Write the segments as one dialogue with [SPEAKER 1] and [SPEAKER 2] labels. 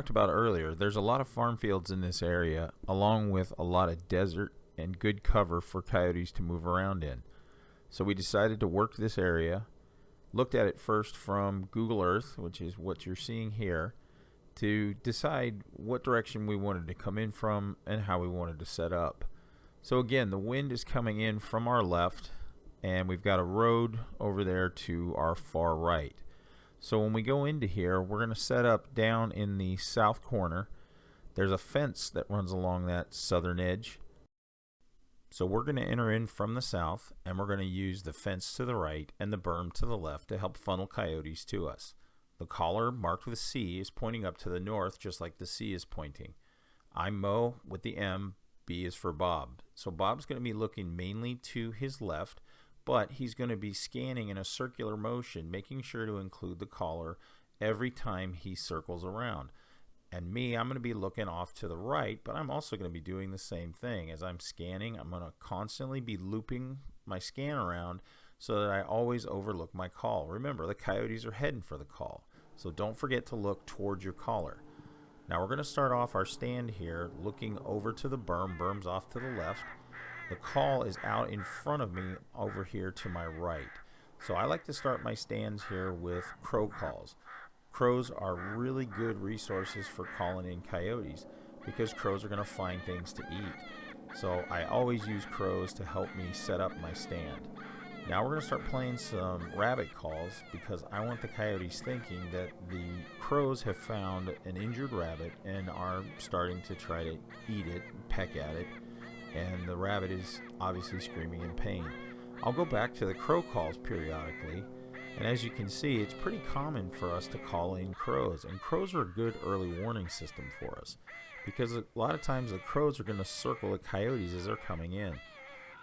[SPEAKER 1] talked about earlier, there's a lot of farm fields in this area, along with a lot of desert and good cover for coyotes to move around in. So we decided to work this area, looked at it first from Google Earth, which is what you're seeing here, to decide what direction we wanted to come in from and how we wanted to set up. So again, the wind is coming in from our left, and we've got a road over there to our far right. So when we go into here, we're going to set up down in the south corner. There's a fence that runs along that southern edge. So we're going to enter in from the south, and we're going to use the fence to the right and the berm to the left to help funnel coyotes to us. The collar marked with C is pointing up to the north, just like the C is pointing. I'm Mo with the M, B is for Bob. So Bob's going to be looking mainly to his left, but he's going to be scanning in a circular motion, making sure to include the collar every time he circles around. And me, I'm going to be looking off to the right, but I'm also going to be doing the same thing. As I'm scanning, I'm going to constantly be looping my scan around so that I always overlook my call. Remember, the coyotes are heading for the call, so don't forget to look towards your collar. Now we're going to start off our stand here looking over to the berm. Berm's off to the left. The call is out in front of me over here to my right. So I like to start my stands here with crow calls. Crows are really good resources for calling in coyotes because crows are going to find things to eat. So I always use crows to help me set up my stand. Now we're going to start playing some rabbit calls because I want the coyotes thinking that the crows have found an injured rabbit and are starting to try to eat it, peck at it, and the rabbit is obviously screaming in pain. I'll go back to the crow calls periodically, and as you can see, it's pretty common for us to call in crows, and crows are a good early warning system for us because a lot of times the crows are going to circle the coyotes as they're coming in.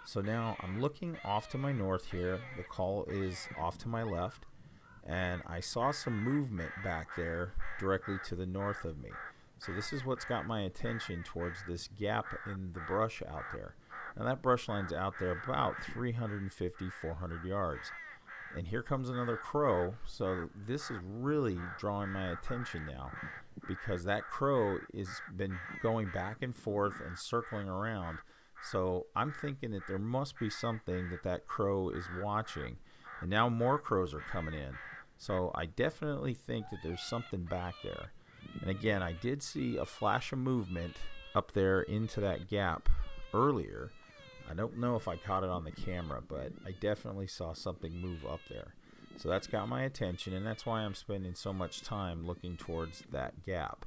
[SPEAKER 1] So now I'm looking off to my north here. The call is off to my left, and I saw some movement back there directly to the north of me. So this is what's got my attention towards this gap in the brush out there. Now that brush line's out there about 350, 400 yards. And here comes another crow, so this is really drawing my attention now because that crow has been going back and forth and circling around. So I'm thinking that there must be something that crow is watching. And now more crows are coming in. So I definitely think that there's something back there. And again, I did see a flash of movement up there into that gap earlier. I don't know if I caught it on the camera, but I definitely saw something move up there. So that's got my attention, and that's why I'm spending so much time looking towards that gap.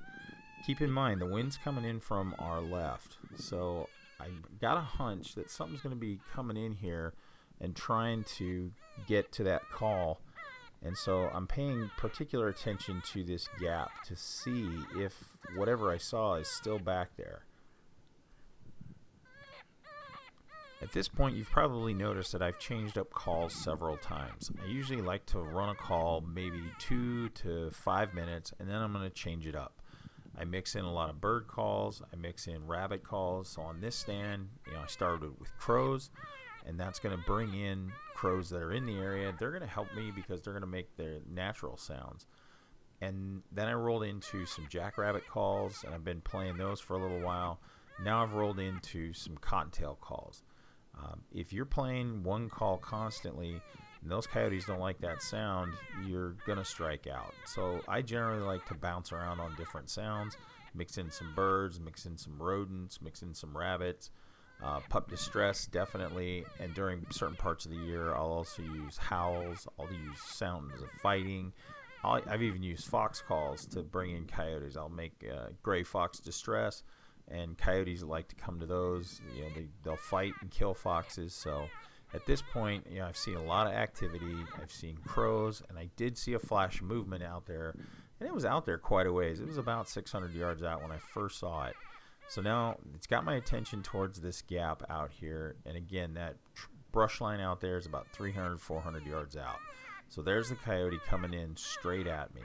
[SPEAKER 1] Keep in mind, the wind's coming in from our left. So I got a hunch that something's going to be coming in here and trying to get to that call. And so I'm paying particular attention to this gap to see if whatever I saw is still back there. At this point, you've probably noticed that I've changed up calls several times. I usually like to run a call maybe 2 to 5 minutes, and then I'm going to change it up. I mix in a lot of bird calls. I mix in rabbit calls. So on this stand, I started with crows, and that's going to bring in crows that are in the area. They're going to help me because they're going to make their natural sounds. And then I rolled into some jackrabbit calls, and I've been playing those for a little while. Now I've rolled into some cottontail calls. If you're playing one call constantly and those coyotes don't like that sound, you're going to strike out. So I generally like to bounce around on different sounds, mix in some birds, mix in some rodents, mix in some rabbits. Pup distress, definitely, and during certain parts of the year I'll also use howls. I'll use sounds of fighting. I've even used fox calls to bring in coyotes. I'll make gray fox distress, and coyotes like to come to those. They'll fight and kill foxes. So at this point, I've seen a lot of activity. I've seen crows, and I did see a flash of movement out there, and it was out there quite a ways. It was about 600 yards out when I first saw it. So now it's got my attention towards this gap out here. And again, that brush line out there is about 300, 400 yards out. So there's the coyote coming in straight at me.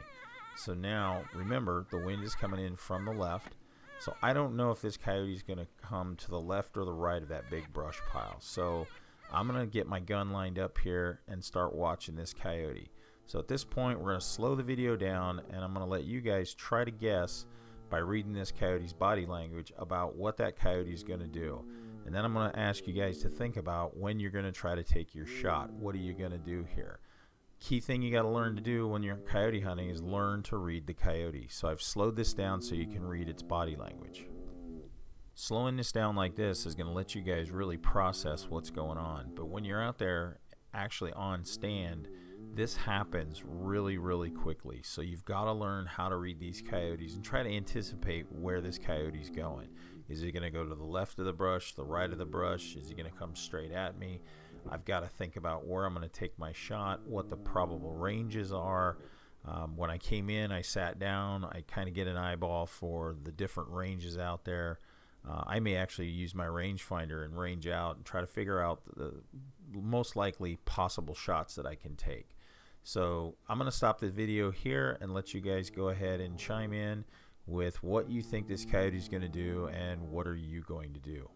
[SPEAKER 1] So now, remember, the wind is coming in from the left. So I don't know if this coyote is going to come to the left or the right of that big brush pile. So I'm going to get my gun lined up here and start watching this coyote. So at this point, we're going to slow the video down, and I'm going to let you guys try to guess by reading this coyote's body language about what that coyote is going to do. And then I'm going to ask you guys to think about when you're going to try to take your shot. What are you going to do here? Key thing you got to learn to do when you're coyote hunting is learn to read the coyote. So I've slowed this down so you can read its body language. Slowing this down like this is going to let you guys really process what's going on. But when you're out there actually on stand, this happens really, really quickly. So you've got to learn how to read these coyotes and try to anticipate where this coyote's going. Is he going to go to the left of the brush, the right of the brush? Is he going to come straight at me? I've got to think about where I'm going to take my shot, what the probable ranges are. When I came in, I sat down. I kind of get an eyeball for the different ranges out there. I may actually use my rangefinder and range out and try to figure out the most likely possible shots that I can take. So I'm going to stop the video here and let you guys go ahead and chime in with what you think this coyote is going to do and what are you going to do.